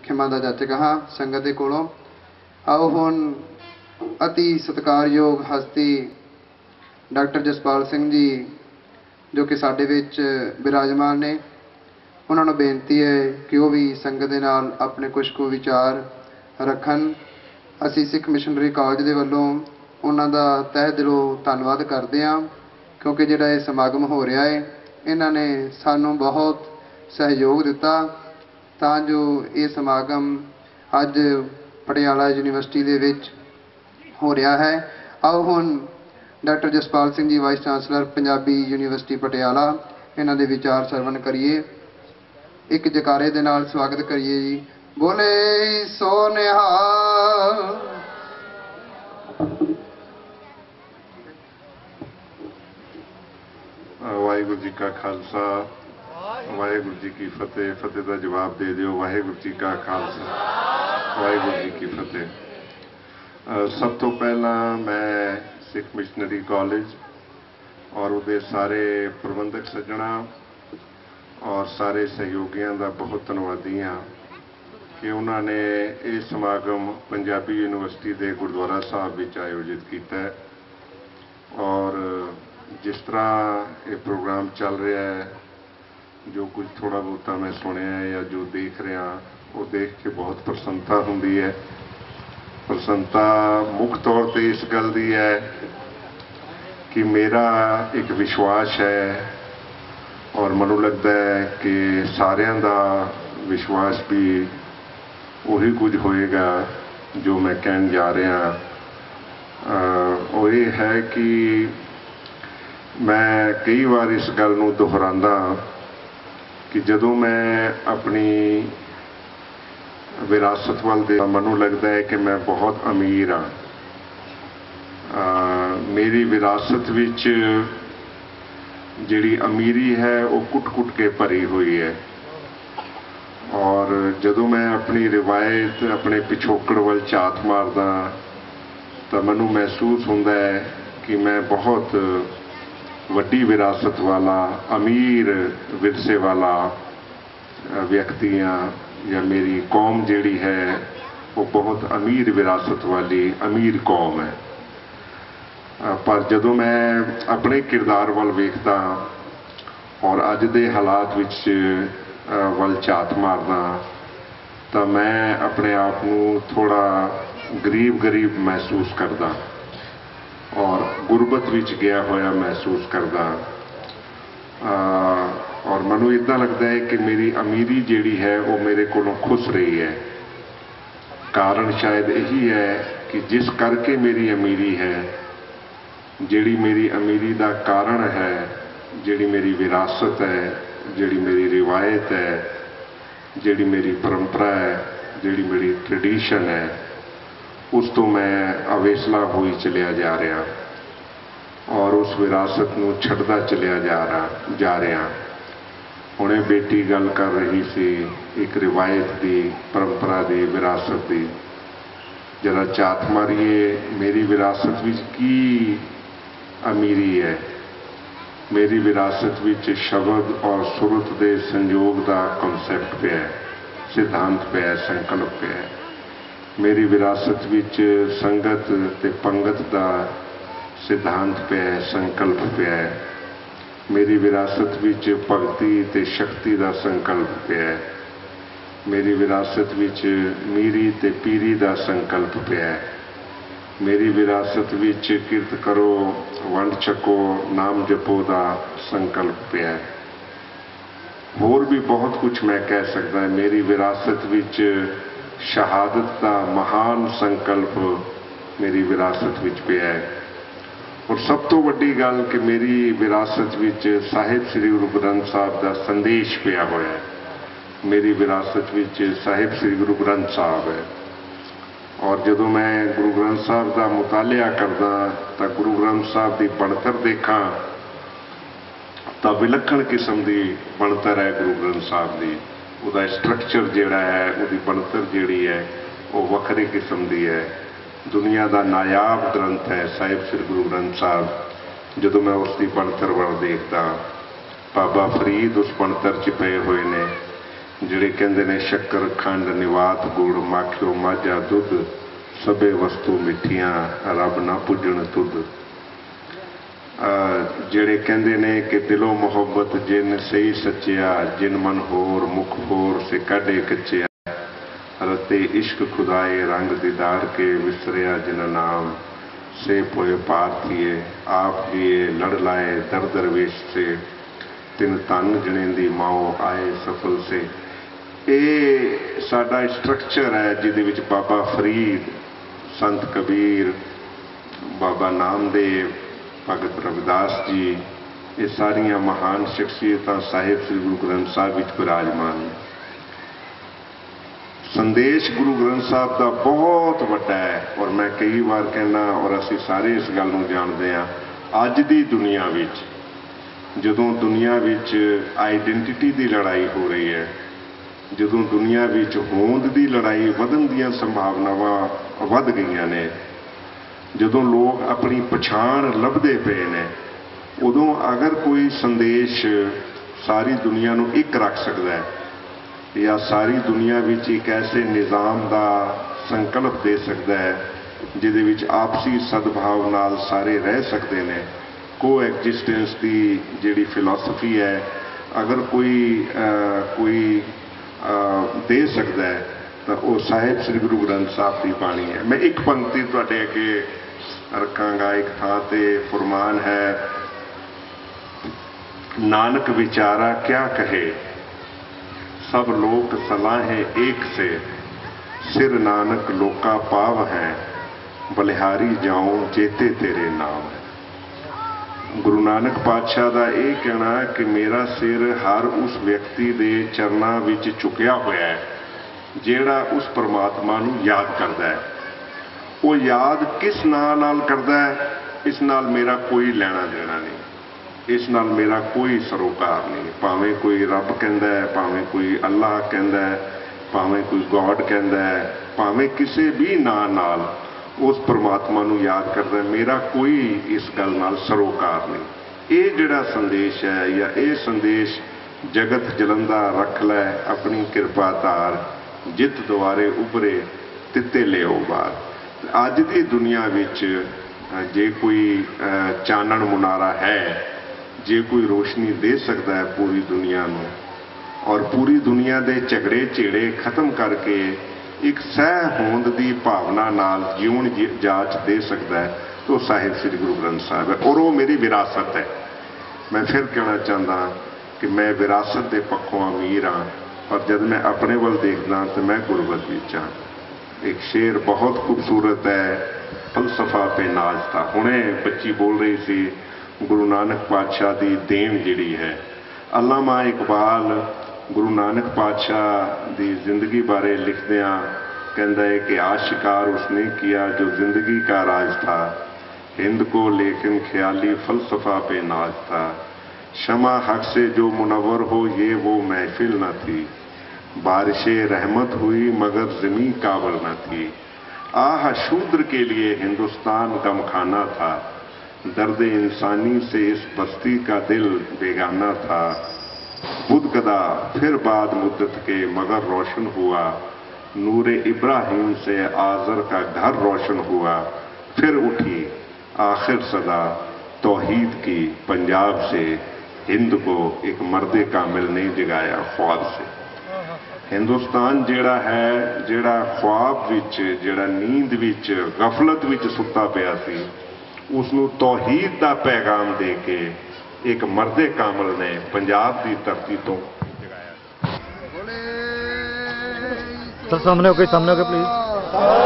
खिमा का जाचक हाँ संगत के कोलों। आओ हुण अति सत्कारयोग हस्ती डॉक्टर जसपाल सिंह जी जो कि साडे विच विराजमान ने, उन्होंने बेनती है कि वह भी संगत के नाल अपने कुछ को विचार रखन। असी सिख मिशनरी कॉलेज के वलों उन्हों का तह दिलों धन्यवाद करते हैं, क्योंकि जिहड़ा ये समागम हो रहा है इन्होंने सानू बहुत सहयोग दिता तां जो ये समागम अज पटियाला यूनिवर्सिटी दे विच हो रहा है। आओ हुण doctor Jaspal Singh ji vice chancellor Punjabi university Patiala इन्हां दे विचार सरवण करिए। एक जकारे दे नाल स्वागत करिए जी। बोले सो निहाल। वाहिगुरू जी का खालसा वाहिगुरू जी की फतेह। फतेह का जवाब दे दिओ वाहिगुरू जी का खालसा वाहिगुरू जी की फतेह। सब तो पहला मैं सिख मिशनरी कॉलेज और उहदे सारे प्रबंधक सज्जणा और सारे सहयोगियों का बहुत धन्यवादी हाँ कि उन्होंने ये समागम पंजाबी यूनिवर्सिटी के गुरुद्वारा साहब विच आयोजित किया है। और जिस तरह ये प्रोग्राम चल रहा है, जो कुछ थोड़ा बहुता मैं सुनिया है या जो देख रहा वो देख के बहुत प्रसन्नता होंदी है। प्रसन्नता मुख्य तौर पर इस गल की है कि मेरा एक विश्वास है और मैनूं लगता है कि सारियां दा विश्वास भी वही कुछ होएगा जो मैं कहन जा रहा। वो ये है कि मैं कई बार इस गल नूं दोहरांदा कि जदों मैं अपनी विरासत वाल दे मैनूं लगता है कि मैं बहुत अमीर हाँ। मेरी विरासत विच जिहड़ी अमीरी है वो कुट कुट के भरी हुई है। और जदों मैं अपनी रिवायत अपने पिछोकड़ वाल झात मारदा तो मैनूं महसूस होंदा है कि मैं बहुत वड्डी विरासत वाला अमीर विरसे वाला व्यक्ति हाँ, या मेरी कौम जिहड़ी है वो बहुत अमीर विरासत वाली अमीर कौम है। पर जदों मैं अपने किरदार वाल वेखदा और अज दे हालात विच वाल झात मारदा तो मैं अपने आप को थोड़ा गरीब गरीब महसूस करदा और गुरबत विच गया होया महसूस करदा। और मैनूं इदां लगता है कि मेरी अमीरी जिहड़ी है वो मेरे कोलों खुस रही है। कारण शायद यही है कि जिस करके मेरी अमीरी है, जिहड़ी मेरी अमीरी का कारण है, जिहड़ी मेरी विरासत है, जिहड़ी मेरी रिवायत है, जिहड़ी मेरी परंपरा है, जिहड़ी मेरी ट्रेडिशन है, उस तो मैं अवेसला होई चलिया जा रहा और उस विरासत नूं छड्डदा चलिया जा रहा। हुणे बेटी गल कर रही सी एक रिवायत की, परंपरा की, विरासत की। जरा झात मारीए मेरी विरासत विच की अमीरी है। मेरी विरासत विच शब्द और सुरत के संयोग का कॉन्सैप्ट पे है, सिद्धांत पे है, संकल्प पे है। मेरी विरासत विच संगत ते पंगत का सिद्धांत पे है, संकल्प पे है। मेरी विरासत विच भगती ते शक्ति का संकल्प पे है। मेरी विरासत विच मीरी ते पीरी का संकल्प पे है। मेरी विरासत विच किरत करो वंड छको नाम जपो का संकल्प पे है। होर भी बहुत कुछ मैं कह सकता है। मेरी विरासत विच शहादत का महान संकल्प मेरी विरासत विच पे है। और सब तो वड्डी गल कि मेरी विरासत विच साहिब श्री गुरु ग्रंथ साहब का संदेश पिया होया है। मेरी विरासत विच साहिब श्री गुरु ग्रंथ साहब है। और जदों मैं गुरु ग्रंथ साहब का मुतालिया करदा तो गुरु ग्रंथ साहब की बनतर देखा तो विलक्षण किस्म की बनतर है गुरु ग्रंथ साहब की। उसका स्ट्रक्चर जिहड़ा है, उसकी बनतर जिहड़ी है वो वखरी किस्म की है। दुनिया का नायाब ग्रंथ है साहिब श्री गुरु ग्रंथ साहब। जदों मैं उसकी बनतर वाल देखदा, बाबा फरीद उस बनतर च पे हुए ने, ਜਿਹੜੇ ਕਹਿੰਦੇ ਨੇ ਸ਼ੱਕਰ ਖੰਡ ਨਿਵਾਤ ਗੁੜ ਮਾਖਿਓ ਮਾਝਾ ਦੁੱਧ ਸਭੇ ਵਸਤੂ ਮਿੱਠੀਆਂ ਰੱਬ ਨਾ ਪੁੱਜਣ ਤੁਧ। ਜਿਹੜੇ ਕਹਿੰਦੇ ਨੇ ਕਿ ਦਿਲੋਂ ਮੁਹੱਬਤ ਜਿਨ ਸਹੀ ਸੱਚਿਆ ਜਿਨ ਮਨ ਹੋਰ ਮੁਖ ਹੋਰ ਸੇ ਕਾਢੇ ਕੱਚਿਆ ਰਤੇ ਇਸ਼ਕ ਖੁਦਾਏ ਰੰਗ ਦੀਦਾਰ ਕੇ ਵਿਸਰਿਆ ਜਿਨ ਨਾਮ से पोए पार थिए आप जिए लड़ लाए दर दरवेश से तिन तन जनेंदी माओ आए सफल से। ये साडा स्ट्रक्चर है जिहदे विच बाबा फरीद संत कबीर बाबा नामदेव भगत रविदास जी ये सारिया महान शख्सियतां साहिब श्री गुरु ग्रंथ साहिब विच विराजमान। संदेश गुरु ग्रंथ साहब का बहुत वड्डा है और मैं कई बार कहना और असी सारे इस गल नूं जानते हैं। अज दी दुनिया विच जदों दुनिया विच आइडेंटिटी की लड़ाई हो रही है, जदों दुनिया विच होंद की लड़ाई वधन दीयां संभावनावां वध गईयां ने, जदों लोग अपनी पछाण लभदे पे ने, उदों अगर कोई संदेश सारी दुनिया नूं एक रख सकता है या सारी दुनिया विच एक ऐसे निज़ाम का संकल्प दे सकता है जिहदे विच आपसी सद्भाव नाल सारे रह सकते हैं, को एग्जिस्टेंस की जिहड़ी फिलॉसफी है अगर कोई दे सकता है तो वो साहिब श्री गुरु ग्रंथ साहब की बाणी है। मैं एक पंक्ति तुहाडे अगे रखांगा। एक थां ते फरमान है, नानक विचारा क्या कहे सब लोक सलाहें एक से सिर नानक लोका पाव है बलिहारी जाऊं चेते तेरे नाम है। गुरु नानक पातशाह का यह कहना है कि मेरा सिर हर उस व्यक्ति के चरणों विच झुकिया होया है जिहड़ा उस परमात्मा नूं याद करता है। वो याद किस नाल करता है, इस नाल मेरा कोई लेना देना नहीं, इस नाल मेरा कोई सरोकार नहीं। भावें कोई रब कहता है, भावें कोई अल्लाह कहता है, भावें कोई गॉड कहता है, भावें किसी भी नाल उस परमात्मा नूं याद करता है, मेरा कोई इस गल नाल सरोकार नहीं। ये जिहड़ा संदेश है या ये संदेश जगत जलंदा रख लै अपनी कृपा धार जित द्वारे उभरे तिते लिओ बार। अज दी दुनिया विच जे कोई चानण मुनारा है, जे कोई रोशनी दे सकता है पूरी दुनिया नूं और पूरी दुनिया के झगड़े झेड़े खत्म करके एक सह होंद की भावना नाल जीवन जाच दे सकता है तो साहिब श्री गुरु ग्रंथ साहिब है और वो मेरी विरासत है। मैं फिर कहना चाहता कि मैं विरासत के पक्षों अमीर हाँ, पर जब मैं अपने वाल देखदा तो मैं गुरबत विच हाँ। एक शेर बहुत खूबसूरत है, फलसफा पे नाज था। हुणे बच्ची बोल रही सी गुरु नानक पातशाह की देन जिहड़ी है। अल्लामा इकबाल गुरु नानक पातशाह की जिंदगी बारे लिखदियां कहता है कि आशिकार उसने किया जो जिंदगी का राज था, हिंद को लेकिन ख्याली फलसफा पे नाज था। शमा हक से जो मुनव्वर हो ये वो महफिल न थी, बारिशे रहमत हुई मगर ज़मीं काबल न थी। आह शूद्र के लिए हिंदुस्तान गमखाना था, दर्द इंसानी से इस बस्ती का दिल बेगाना था। बुध कदा फिर बाद मुद्दत के मगर रोशन हुआ, नूरे इब्राहिम से आज़र का घर रोशन हुआ। फिर उठी आखिर सदा तौहीद की पंजाब से, हिंद को एक मर्दे कामिल ने जगाया ख्वाब से। हिंदुस्तान जिहड़ा है, जिहड़ा ख्वाब विच, जिहड़ा नींद विच, गफलत विच सुता पिया सी, उसनूं तौहीद का पैगाम दे के एक मर्दे कामल ने पंजाब की धरती तो सर सामने हो गए प्लीज।